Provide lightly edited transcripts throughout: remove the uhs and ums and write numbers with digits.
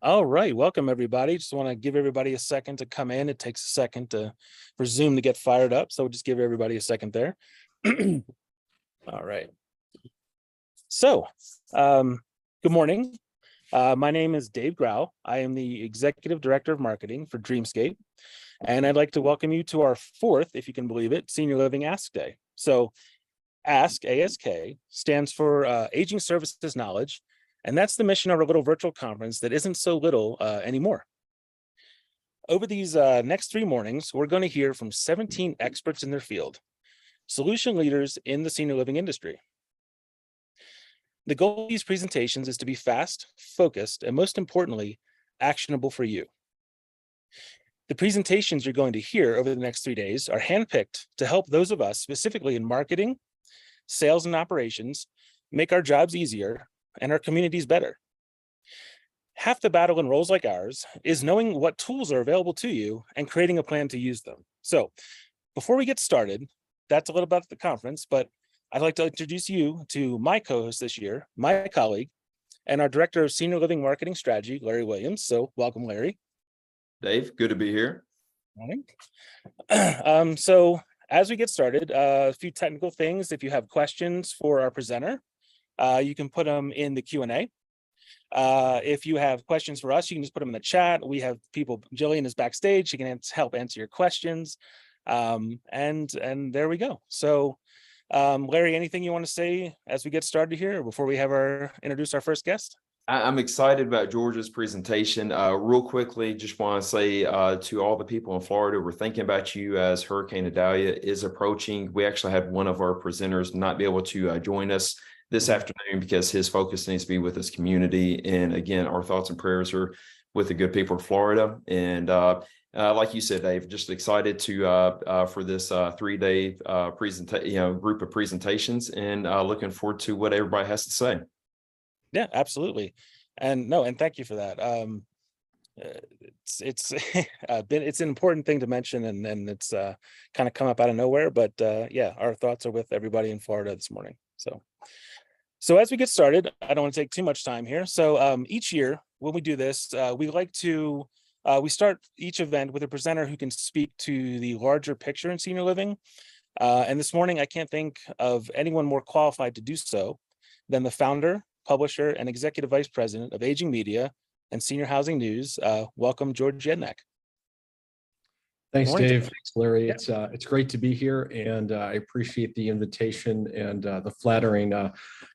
All right, welcome everybody. Just want to give everybody a second to come in. It takes a second for Zoom to get fired up, so just give everybody a second there. All right. So, good morning. My name is Dave Grau. I am the Executive Director of Marketing for Dreamscape, and I'd like to welcome you to our fourth, if you can believe it, Senior Living Ask Day. So, ASK, ASK, stands for Aging Services Knowledge, and that's the mission of our little virtual conference that isn't so little anymore. Over these next 3 mornings, we're going to hear from 17 experts in their field, solution leaders in the senior living industry. The goal of these presentations is to be fast, focused, and most importantly, actionable for you. The presentations you're going to hear over the next 3 days are handpicked to help those of us, specifically in marketing, sales, and operations, make our jobs easier and our communities better. Half the battle in roles like ours is knowing what tools are available to you and creating a plan to use them. So before we get started, that's a little about the conference, but I'd like to introduce you to my co-host this year, my colleague, and our Director of Senior Living Marketing Strategy, Larry Williams. So welcome, Larry. Dave, good to be here. Morning. So as we get started, a few technical things. If you have questions for our presenter, you can put them in the Q&A. If you have questions for us, you can just put them in the chat. We have people, Jillian is backstage. She can help answer your questions. And there we go. So Larry, anything you want to say as we get started here before we have introduce our first guest? I'm excited about George's presentation. Real quickly, just want to say to all the people in Florida, we're thinking about you as Hurricane Idalia is approaching. We actually had one of our presenters not be able to join us this afternoon because his focus needs to be with his community. And again, our thoughts and prayers are with the good people of Florida. And like you said, Dave, just excited for this 3-day group of presentations, and looking forward to what everybody has to say. Yeah, absolutely. And thank you for that. It's it's an important thing to mention, and it's kind of come up out of nowhere, but yeah, our thoughts are with everybody in Florida this morning. So as we get started, I don't want to take too much time here. So each year when we do this, we like to we start each event with a presenter who can speak to the larger picture in senior living. And this morning, I can't think of anyone more qualified to do so than the founder, publisher, and executive vice president of Aging Media and Senior Housing News. Welcome, George Yedinak. Thanks, Dave. Thanks, Larry. Yeah. It's great to be here, and I appreciate the invitation and the flattering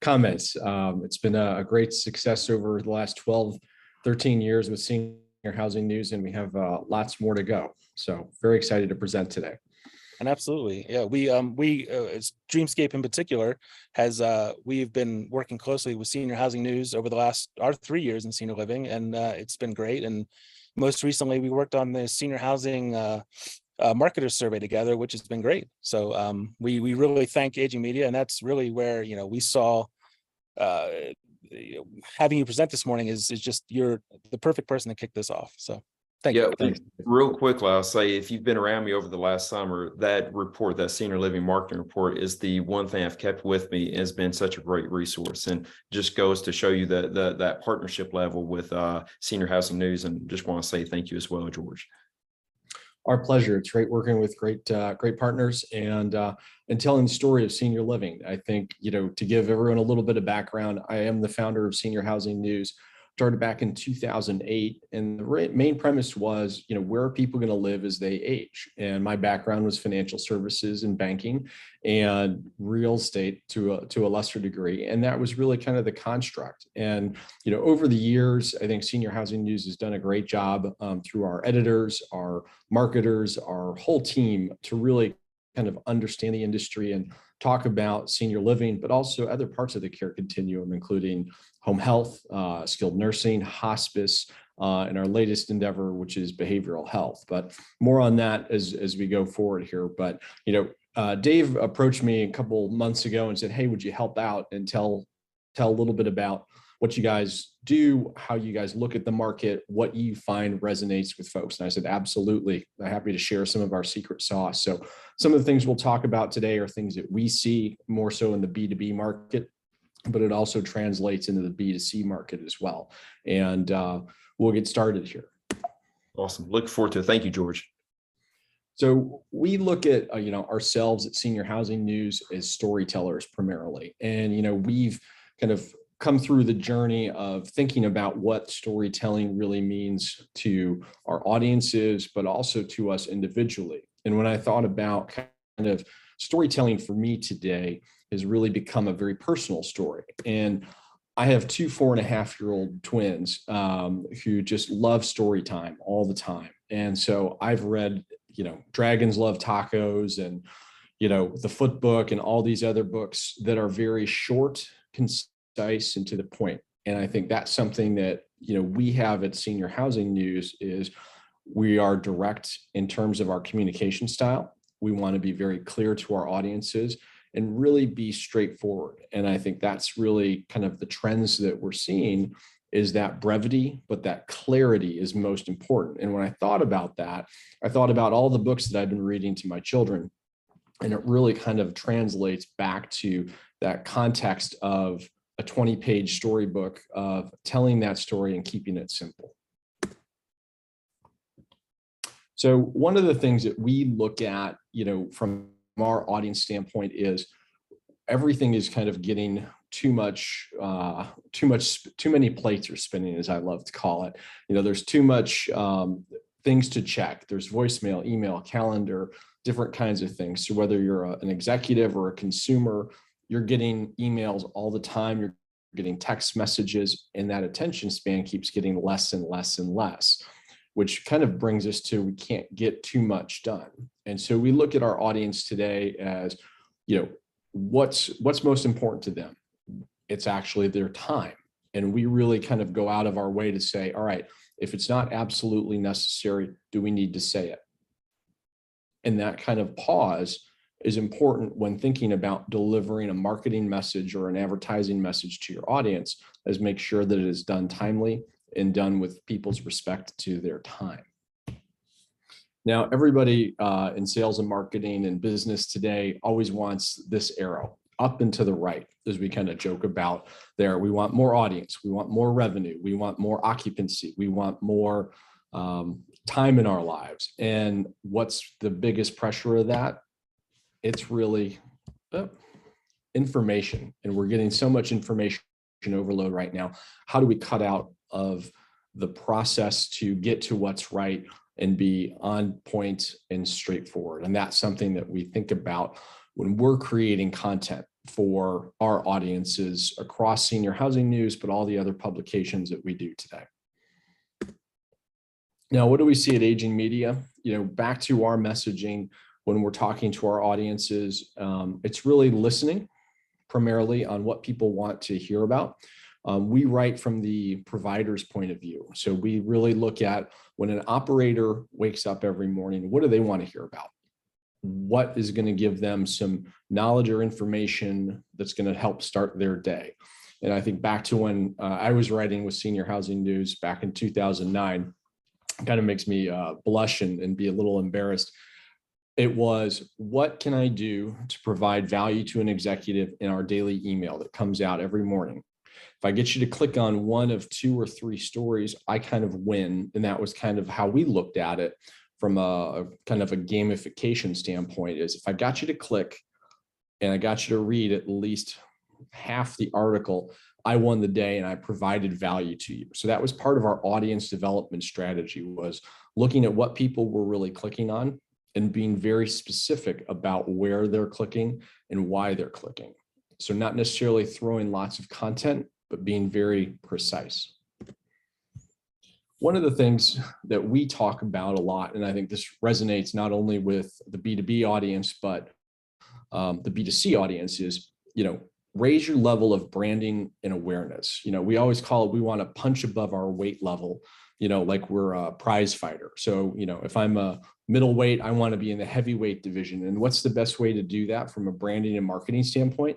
comments. It's been a great success over the last 12, 13 years with Senior Housing News, and we have lots more to go. So very excited to present today. And absolutely, yeah, we Dreamscape in particular has we've been working closely with Senior Housing News over our 3 years in senior living, and it's been great. And most recently, we worked on the senior housing marketer survey together, which has been great. So we really thank Aging Media, and that's really where we saw having you present this morning is just you're the perfect person to kick this off. So. Thank you. Real quickly, I'll say, if you've been around me over the last summer, that report, that Senior Living Marketing Report, is the one thing I've kept with me. It has been such a great resource, and just goes to show you that partnership level with Senior Housing News. And just want to say thank you as well, George. Our pleasure. It's great working with great partners and telling the story of senior living. I think, to give everyone a little bit of background, I am the founder of Senior Housing News. Started back in 2008, and the main premise was, where are people going to live as they age? And my background was financial services and banking and real estate to a lesser degree, and that was really kind of the construct. And over the years, I think Senior Housing News has done a great job through our editors, our marketers, our whole team to really kind of understand the industry and talk about senior living, but also other parts of the care continuum, including home health, skilled nursing, hospice, and our latest endeavor, which is behavioral health. But more on that as we go forward here. But, Dave approached me a couple months ago and said, hey, would you help out and tell a little bit about what you guys do, how you guys look at the market, what you find resonates with folks. And I said, absolutely. I'm happy to share some of our secret sauce. So some of the things we'll talk about today are things that we see more so in the B2B market, but it also translates into the B2C market as well. And we'll get started here. Awesome. Look forward to it. Thank you, George. So we look at ourselves at Senior Housing News as storytellers primarily, and we've kind of come through the journey of thinking about what storytelling really means to our audiences, but also to us individually. And when I thought about kind of storytelling for me today, has really become a very personal story. And I have two 4.5-year-old twins who just love story time all the time. And so I've read, Dragons Love Tacos and, The Foot Book and all these other books that are very short, concise, and to the point. And I think that's something that, we have at Senior Housing News is we are direct in terms of our communication style. We want to be very clear to our audiences and really be straightforward. And I think that's really kind of the trends that we're seeing is that brevity, but that clarity is most important. And when I thought about that, I thought about all the books that I've been reading to my children, and it really kind of translates back to that context of a 20-page storybook of telling that story and keeping it simple. So one of the things that we look at, from our audience standpoint is everything is kind of getting too many plates are spinning, as I love to call it. There's too much things to check. There's voicemail, email, calendar, different kinds of things. So whether you're an executive or a consumer, you're getting emails all the time. You're getting text messages, and that attention span keeps getting less and less and less, which kind of brings us to we can't get too much done. And so we look at our audience today as, what's most important to them. It's actually their time. And we really kind of go out of our way to say, all right, if it's not absolutely necessary, do we need to say it? And that kind of pause is important when thinking about delivering a marketing message or an advertising message to your audience, is make sure that it is done timely and done with people's respect to their time. Now, everybody in sales and marketing and business today always wants this arrow up and to the right, as we kind of joke about there. We want more audience, we want more revenue, we want more occupancy, we want more time in our lives. And what's the biggest pressure of that? It's really information. And we're getting so much information overload right now. How do we cut out of the process to get to what's right and be on point and straightforward? And that's something that we think about when we're creating content for our audiences across Senior Housing News, but all the other publications that we do today. Now, what do we see at Aging Media? Back to our messaging when we're talking to our audiences, it's really listening primarily on what people want to hear about. We write from the provider's point of view. So we really look at when an operator wakes up every morning, what do they want to hear about? What is going to give them some knowledge or information that's going to help start their day? And I think back to when I was writing with Senior Housing News back in 2009, it kind of makes me blush and be a little embarrassed. It was, what can I do to provide value to an executive in our daily email that comes out every morning? If I get you to click on one of 2 or 3 stories, I kind of win. And that was kind of how we looked at it from a kind of a gamification standpoint, is if I got you to click and I got you to read at least half the article, I won the day and I provided value to you. So that was part of our audience development strategy, was looking at what people were really clicking on and being very specific about where they're clicking and why they're clicking. So not necessarily throwing lots of content, but being very precise. One of the things that we talk about a lot, and I think this resonates not only with the B2B audience, but the B2C audience, is, raise your level of branding and awareness. We always call it, we want to punch above our weight level, like we're a prize fighter. So, if I'm a middleweight, I want to be in the heavyweight division. And what's the best way to do that from a branding and marketing standpoint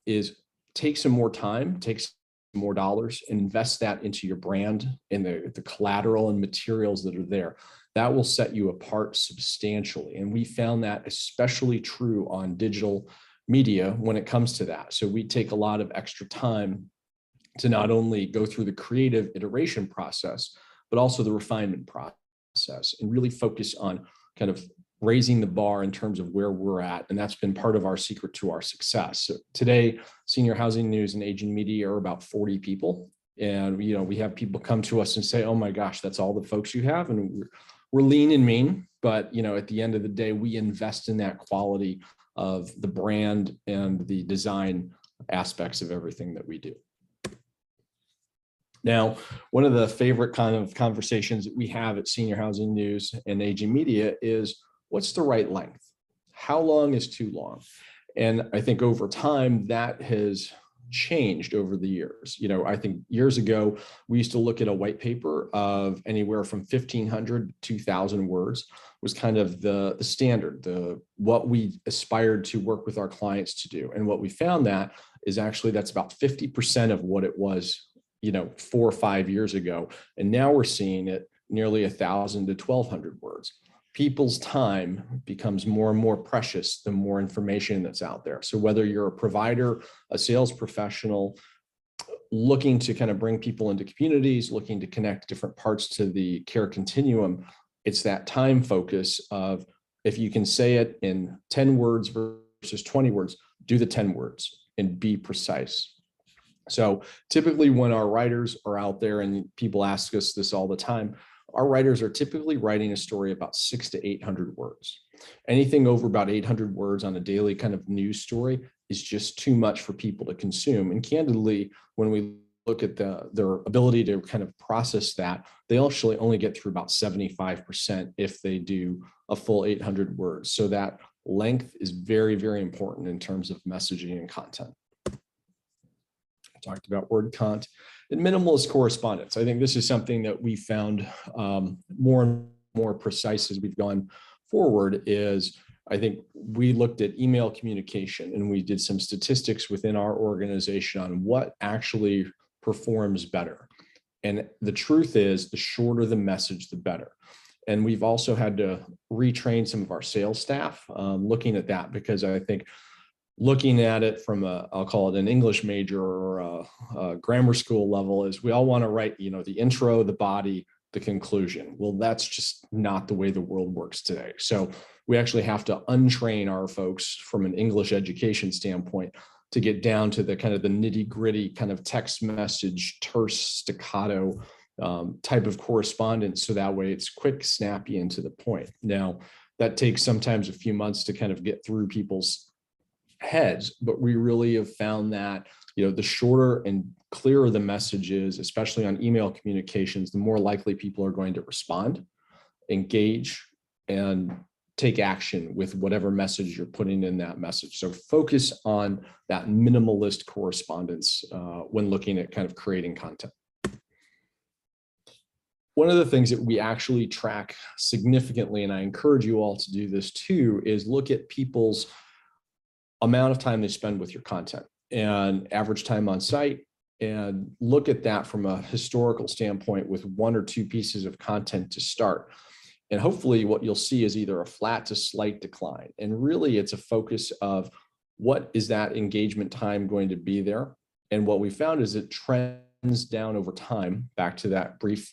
is take some more time, take some more dollars, and invest that into your brand and the collateral and materials that are there. That will set you apart substantially. And we found that especially true on digital media when it comes to that. So we take a lot of extra time to not only go through the creative iteration process, but also the refinement process, and really focus on kind of raising the bar in terms of where we're at. And that's been part of our secret to our success. So today, Senior Housing News and Aging Media are about 40 people. And, we have people come to us and say, oh my gosh, that's all the folks you have. And we're lean and mean, but, at the end of the day, we invest in that quality of the brand and the design aspects of everything that we do. Now, one of the favorite kind of conversations that we have at Senior Housing News and Aging Media is, what's the right length? How long is too long? And I think over time that has changed over the years. I think years ago, we used to look at a white paper of anywhere from 1,500 to 2,000 words was kind of the standard, what we aspired to work with our clients to do. And what we found that is actually that's about 50% of what it was 4 or 5 years ago. And now we're seeing it nearly 1,000 to 1,200 words. People's time becomes more and more precious the more information that's out there. So whether you're a provider, a sales professional, looking to kind of bring people into communities, looking to connect different parts to the care continuum, it's that time focus of, if you can say it in 10 words versus 20 words, do the 10 words and be precise. So typically when our writers are out there, and people ask us this all the time, our writers are typically writing a story about 600 to 800 words. Anything over about 800 words on a daily kind of news story is just too much for people to consume. And candidly, when we look at their ability to kind of process that, they actually only get through about 75% if they do a full 800 words. So that length is very, very important in terms of messaging and content. Talked about word count and minimalist correspondence. I think this is something that we found more and more precise as we've gone forward. Is I think we looked at email communication, and we did some statistics within our organization on what actually performs better. And the truth is, the shorter the message, the better. And we've also had to retrain some of our sales staff looking at that, because I think looking at it from I'll call it an English major or a grammar school level, is we all want to write, the intro, the body, the conclusion. Well, that's just not the way the world works today. So we actually have to untrain our folks from an English education standpoint to get down to the kind of the nitty gritty kind of text message, terse, staccato type of correspondence. So that way it's quick, snappy, and to the point. Now, that takes sometimes a few months to kind of get through people's heads, but we really have found that the shorter and clearer the message is, especially on email communications, the more likely people are going to respond, engage, and take action with whatever message you're putting in that message. So focus on that minimalist correspondence when looking at kind of creating content. One of the things that we actually track significantly, and I encourage you all to do this too, is look at people's amount of time they spend with your content and average time on site, and look at that from a historical standpoint with 1 or 2 pieces of content to start. And hopefully what you'll see is either a flat to slight decline. And really it's a focus of, what is that engagement time going to be there? And what we found is it trends down over time, back to that brief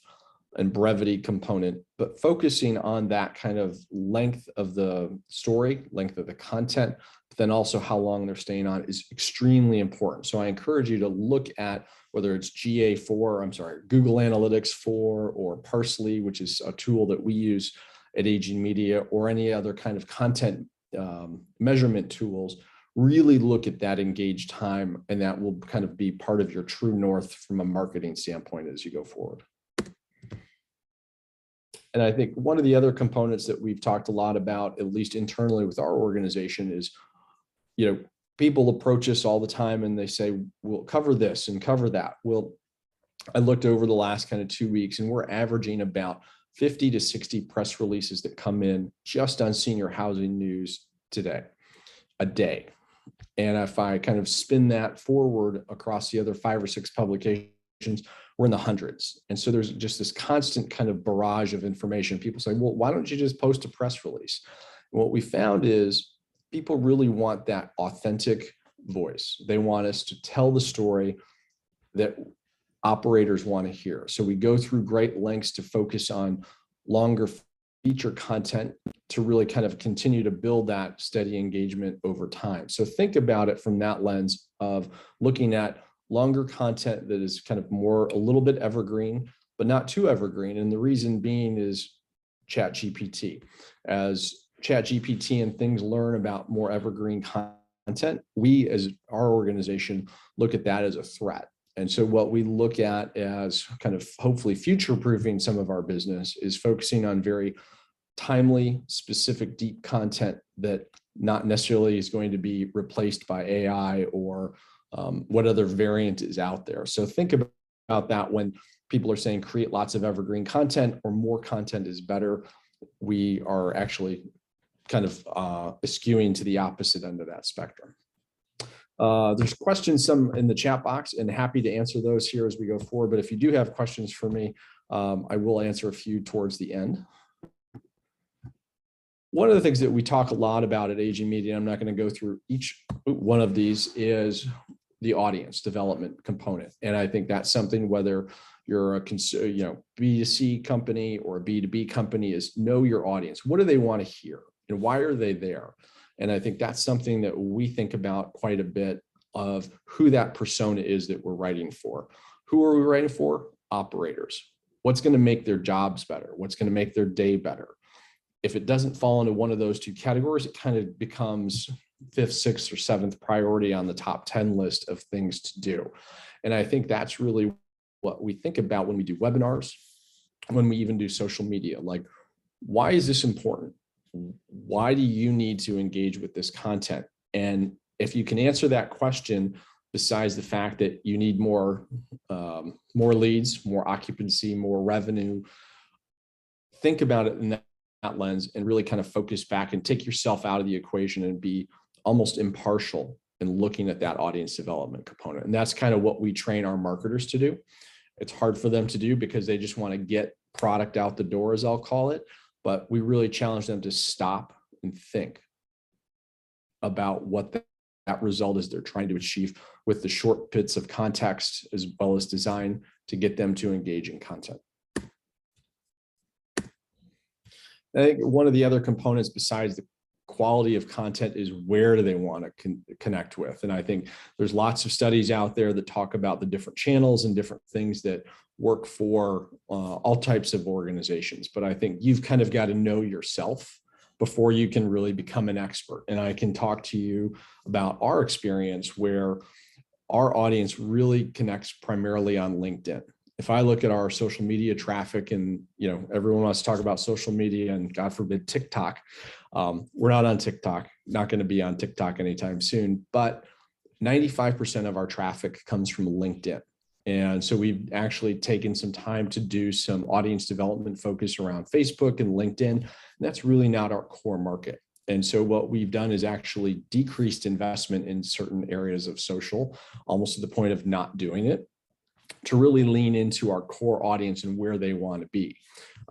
and brevity component, but focusing on that kind of length of the story, length of the content, but then also how long they're staying on is extremely important. So I encourage you to look at whether it's Google Analytics 4, or Parsley, which is a tool that we use at Aging Media, or any other kind of content measurement tools. Really look at that engaged time, and that will kind of be part of your true north from a marketing standpoint as you go forward. And I think one of the other components that we've talked a lot about, at least internally with our organization, is, people approach us all the time and they say, we'll cover this and cover that. Well, I looked over the last kind of 2 weeks, and we're averaging about 50 to 60 press releases that come in just on senior housing news today, a day. And if I kind of spin that forward across the other 5 or 6 publications, we're in the hundreds. And so there's just this constant kind of barrage of information. People say, well, why don't you just post a press release? And what we found is people really want that authentic voice. They want us to tell the story that operators want to hear. So we go through great lengths to focus on longer feature content to really kind of continue to build that steady engagement over time. So think about it from that lens of looking at longer content that is kind of more a little bit evergreen, but not too evergreen. And the reason being is ChatGPT. As ChatGPT and things learn about more evergreen content, we as our organization look at that as a threat. And so what we look at as kind of hopefully future-proofing some of our business is focusing on very timely, specific, deep content that not necessarily is going to be replaced by AI or what other variant is out there. So think about that when people are saying create lots of evergreen content or more content is better. We are actually kind of skewing to the opposite end of that spectrum. There's questions, some in the chat box, and happy to answer those here as we go forward. But if you do have questions for me, I will answer a few towards the end. One of the things that we talk a lot about at AG Media, I'm not going to go through each one of these, is the audience development component. And I think that's something, whether you're a B2C company or a B2B company, is know your audience. What do they want to hear and why are they there? And I think that's something that we think about quite a bit, of who that persona is that we're writing for. Who are we writing for? Operators. What's going to make their jobs better? What's going to make their day better? If it doesn't fall into one of those two categories, it kind of becomes 5th, 6th, or 7th priority on the top 10 list of things to do. And I think that's really what we think about when we do webinars, when we even do social media. Like, why is this important? Why do you need to engage with this content? And if you can answer that question, besides the fact that you need more leads, more occupancy, more revenue, think about it in that lens and really kind of focus back and take yourself out of the equation and be almost impartial in looking at that audience development component. And that's kind of what we train our marketers to do. It's hard for them to do because they just want to get product out the door, as I'll call it. But we really challenge them to stop and think about what that result is they're trying to achieve with the short bits of context as well as design to get them to engage in content. I think one of the other components besides the quality of content is where do they want to connect with. And I think there's lots of studies out there that talk about the different channels and different things that work for all types of organizations. But I think you've kind of got to know yourself before you can really become an expert. And I can talk to you about our experience where our audience really connects primarily on LinkedIn. If I look at our social media traffic, and everyone wants to talk about social media and God forbid TikTok, we're not on TikTok, not going to be on TikTok anytime soon, but 95% of our traffic comes from LinkedIn. And so we've actually taken some time to do some audience development focus around Facebook and LinkedIn. And that's really not our core market. And so what we've done is actually decreased investment in certain areas of social, almost to the point of not doing it, to really lean into our core audience and where they want to be.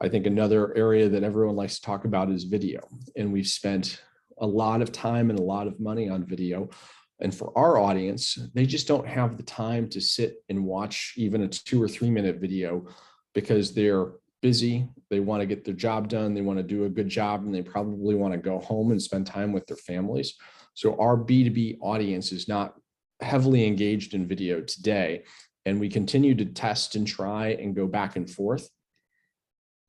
I think another area that everyone likes to talk about is video. And we've spent a lot of time and a lot of money on video. And for our audience, they just don't have the time to sit and watch even a 2 or 3 minute video because they're busy. They want to get their job done. They want to do a good job, and they probably want to go home and spend time with their families. So our B2B audience is not heavily engaged in video today. And we continue to test and try and go back and forth,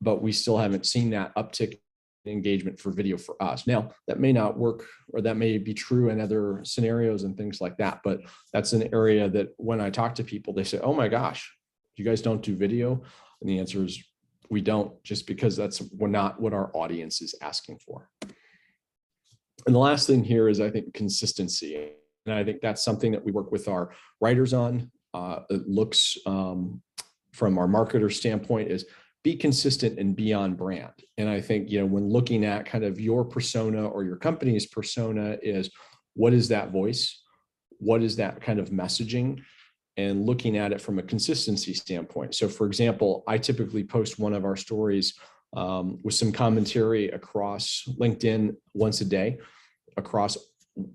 but we still haven't seen that uptick in engagement for video for us. Now, that may not work, or that may be true in other scenarios and things like that, but that's an area that when I talk to people, they say, oh my gosh, you guys don't do video? And the answer is we don't, just because we're not what our audience is asking for. And the last thing here is, I think, consistency. And I think that's something that we work with our writers on. It looks from our marketer standpoint is be consistent and be on brand. And I think, when looking at kind of your persona or your company's persona, is what is that voice? What is that kind of messaging? And looking at it from a consistency standpoint. So for example, I typically post one of our stories with some commentary across LinkedIn once a day. across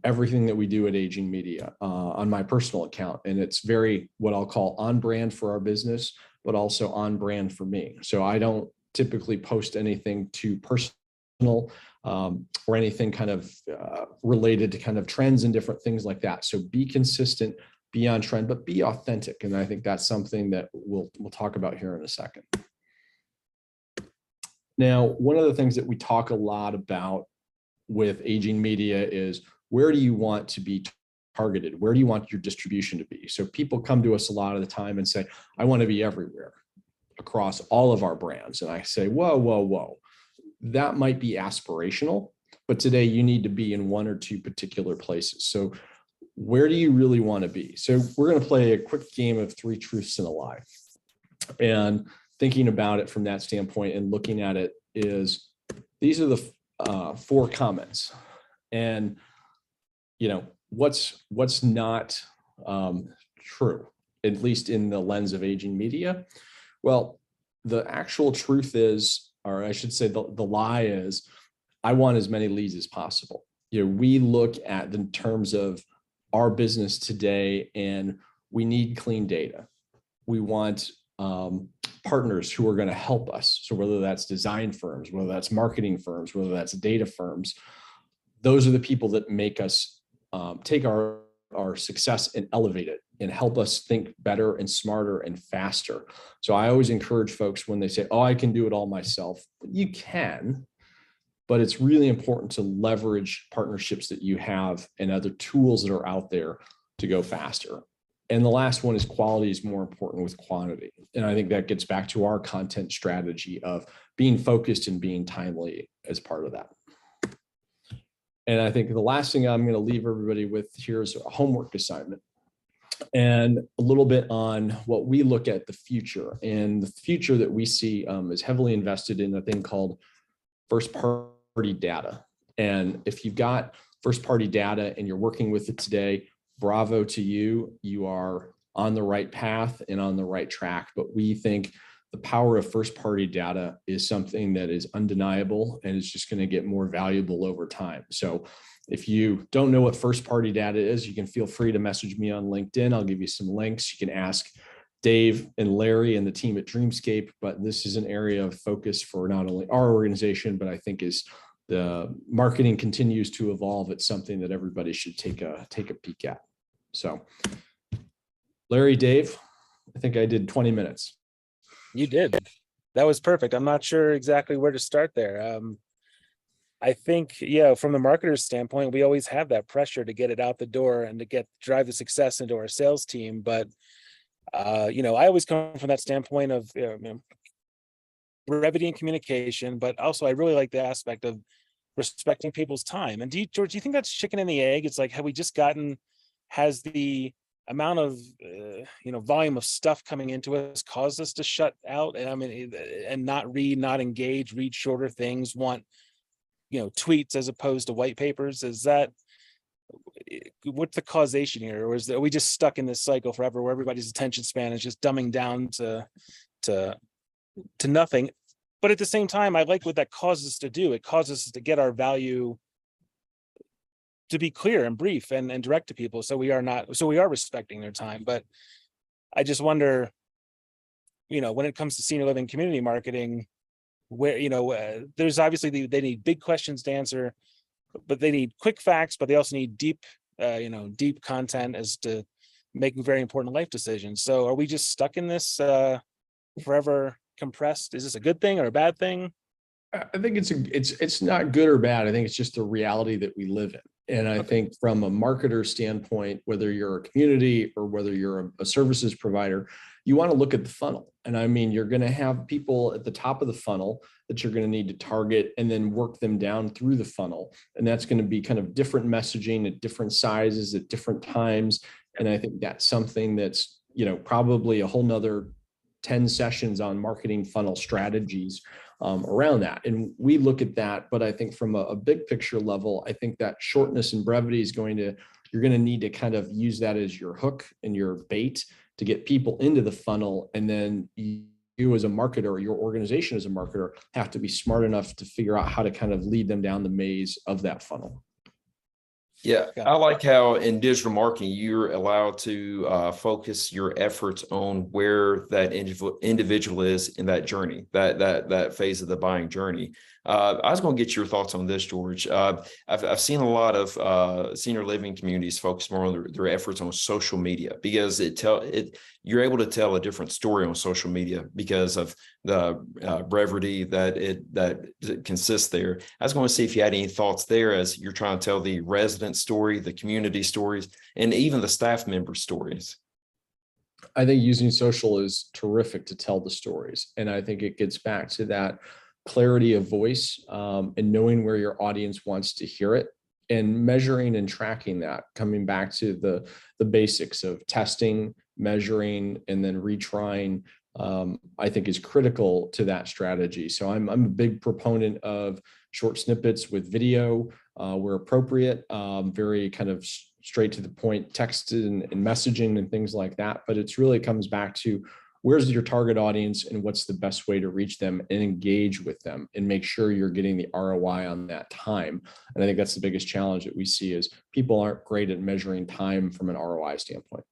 everything that we do at Aging Media on my personal account. And it's very what I'll call on brand for our business, but also on brand for me. So I don't typically post anything too personal or anything kind of related to kind of trends and different things like that. So be consistent, be on trend, but be authentic. And I think that's something that we'll talk about here in a second. Now, one of the things that we talk a lot about with Aging Media is, where do you want to be targeted? Where do you want your distribution to be? So people come to us a lot of the time and say, I want to be everywhere across all of our brands. And I say, whoa, whoa, whoa. That might be aspirational, but today you need to be in one or two particular places. So where do you really want to be? So we're going to play a quick game of 3 truths and a lie. And thinking about it from that standpoint and looking at it is, these are the 4 comments. And what's not true, at least in the lens of Aging Media? Well, the actual truth is, or I should say the lie is, I want as many leads as possible. We look at the terms of our business today, and we need clean data. We want partners who are going to help us. So whether that's design firms, whether that's marketing firms, whether that's data firms, those are the people that make us take our success and elevate it and help us think better and smarter and faster. So I always encourage folks when they say, oh, I can do it all myself. You can, but it's really important to leverage partnerships that you have and other tools that are out there to go faster. And the last one is, quality is more important with quantity. And I think that gets back to our content strategy of being focused and being timely as part of that. And I think the last thing I'm going to leave everybody with here is a homework assignment and a little bit on what we look at the future. And the future that we see is heavily invested in a thing called first party data. And if you've got first party data and you're working with it today, bravo to you. You are on the right path and on the right track. But we think the power of first party data is something that is undeniable and is just going to get more valuable over time. So if you don't know what first party data is, you can feel free to message me on LinkedIn. I'll give you some links. You can ask Dave and Larry and the team at Dreamscape, but this is an area of focus for not only our organization, but I think as the marketing continues to evolve, it's something that everybody should take a peek at. So Larry, Dave, I think I did 20 minutes. You did. That was perfect. I'm not sure exactly where to start there. I think, from the marketer's standpoint, we always have that pressure to get it out the door and to drive the success into our sales team. But, I always come from that standpoint of brevity and communication, but also I really like the aspect of respecting people's time. And George, do you think that's chicken and the egg? It's like, has the amount of volume of stuff coming into us caused us to shut out and not read, not engage, read shorter things, want tweets as opposed to white papers? What's the causation here? Or are we just stuck in this cycle forever where everybody's attention span is just dumbing down to nothing? But at the same time, I like what that causes us to do. It causes us to get our value to be clear and brief and direct to people. So we are respecting their time. But I just wonder, when it comes to senior living community marketing, where, there's obviously they need big questions to answer, but they need quick facts, but they also need deep content as to making very important life decisions. So are we just stuck in this forever compressed? Is this a good thing or a bad thing? I think it's not good or bad. I think it's just the reality that we live in. And I think from a marketer standpoint, whether you're a community or whether you're a services provider, you want to look at the funnel. And I mean, you're going to have people at the top of the funnel that you're going to need to target and then work them down through the funnel. And that's going to be kind of different messaging at different sizes at different times. And I think that's something that's, probably a whole nother 10 sessions on marketing funnel strategies around that. And we look at that, but I think from a big picture level, I think that shortness and brevity is you're going to need to kind of use that as your hook and your bait to get people into the funnel. And then you as a marketer, or your organization as a marketer, have to be smart enough to figure out how to kind of lead them down the maze of that funnel. Yeah, Yeah. I like how in digital marketing, you're allowed to focus your efforts on where that individual is in that journey, that phase of the buying journey. I was going to get your thoughts on this, George. I've seen a lot of senior living communities focus more on their efforts on social media because you're able to tell a different story on social media because of the brevity that consists there. I was going to see if you had any thoughts there as you're trying to tell the resident story, the community stories, and even the staff member stories. I think using social is terrific to tell the stories. And I think it gets back to that clarity of voice, and knowing where your audience wants to hear it, and measuring and tracking that, coming back to the basics of testing, measuring, and then retrying, I think is critical to that strategy. So I'm a big proponent of short snippets with video where appropriate, very kind of straight to the point text and messaging and things like that. But it's really comes back to where's your target audience and what's the best way to reach them and engage with them and make sure you're getting the ROI on that time. And I think that's the biggest challenge that we see is people aren't great at measuring time from an ROI standpoint.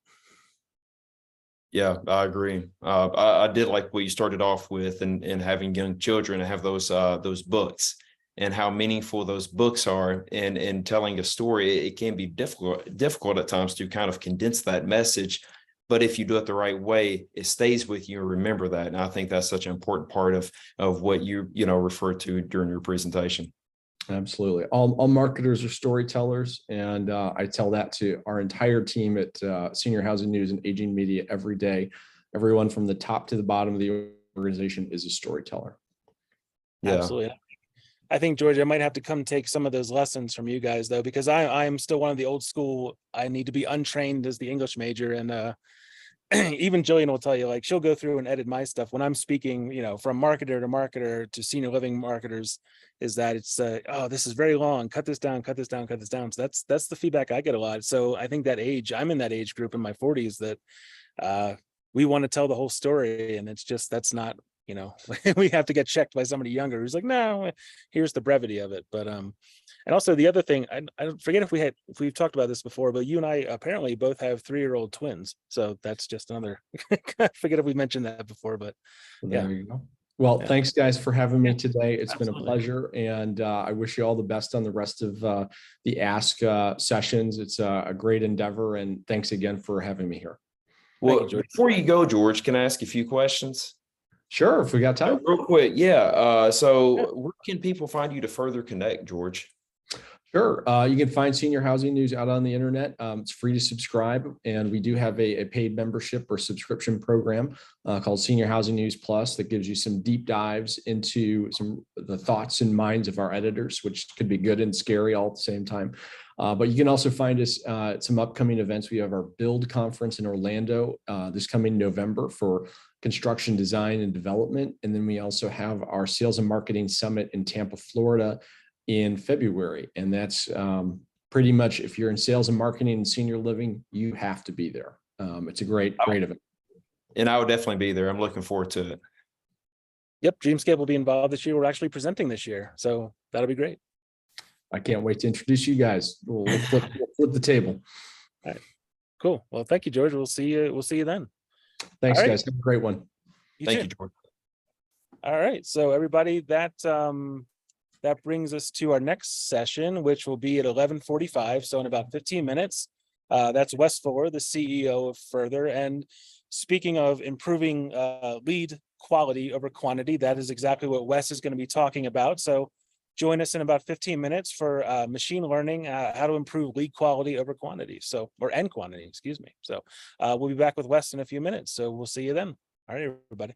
Yeah, I agree. I did like what you started off with and having young children and have those books and how meaningful those books are and telling a story. It can be difficult at times to kind of condense that message. But if you do it the right way, it stays with you and remember that. And I think that's such an important part of what you referred to during your presentation. Absolutely. All marketers are storytellers. And I tell that to our entire team at Senior Housing News and Aging Media every day. Everyone from the top to the bottom of the organization is a storyteller. Yeah. Absolutely. I think, George, I might have to come take some of those lessons from you guys, though, because I'm still one of the old school. I need to be untrained as the English major. And even Jillian will tell you, like, she'll go through and edit my stuff when I'm speaking, from marketer to marketer to senior living marketers, is that it's, oh, this is very long. Cut this down, cut this down, cut this down. So that's the feedback I get a lot. So I think that I'm in that age group in my 40s that we want to tell the whole story. And it's just, that's not, we have to get checked by somebody younger who's like, no, here's the brevity of it. But and also the other thing, I don't forget if we've talked about this before, but you and I apparently both have 3-year-old twins. So that's just another, I forget if we mentioned that before, but There you go. Well, Yeah. thanks guys for having me today. It's Absolutely. been a pleasure. And I wish you all the best on the rest of the Ask sessions. It's a great endeavor. And thanks again for having me here. Well, you, George. before you go, George, can I ask a few questions? Sure, if we got time. Real quick. Yeah. So where can people find you to further connect, George? Sure. You can find Senior Housing News out on the internet. It's free to subscribe. And we do have a paid membership or subscription program called Senior Housing News Plus that gives you some deep dives into the thoughts and minds of our editors, which could be good and scary all at the same time. But you can also find us at some upcoming events. We have our Build conference in Orlando this coming November for construction design and development. And then we also have our Sales and Marketing Summit in Tampa, Florida in February. And that's pretty much, if you're in sales and marketing and senior living, you have to be there. It's a great event. And I would definitely be there. I'm looking forward to it. Yep, Dreamscape will be involved this year. We're actually presenting this year, so that'll be great. I can't wait to introduce you guys. We'll flip the table. All right, cool. Well, thank you, George. We'll see you then. Thanks, All right. guys. Have a great one. Thank you, George. All right, so everybody, that brings us to our next session, which will be at 11:45. So in about 15 minutes. That's Wes Fuller, the CEO of Further. And speaking of improving lead quality over quantity, that is exactly what Wes is going to be talking about. So join us in about 15 minutes for machine learning, how to improve lead quality over quantity. Or quantity, excuse me. So we'll be back with Wes in a few minutes. So we'll see you then. All right, everybody.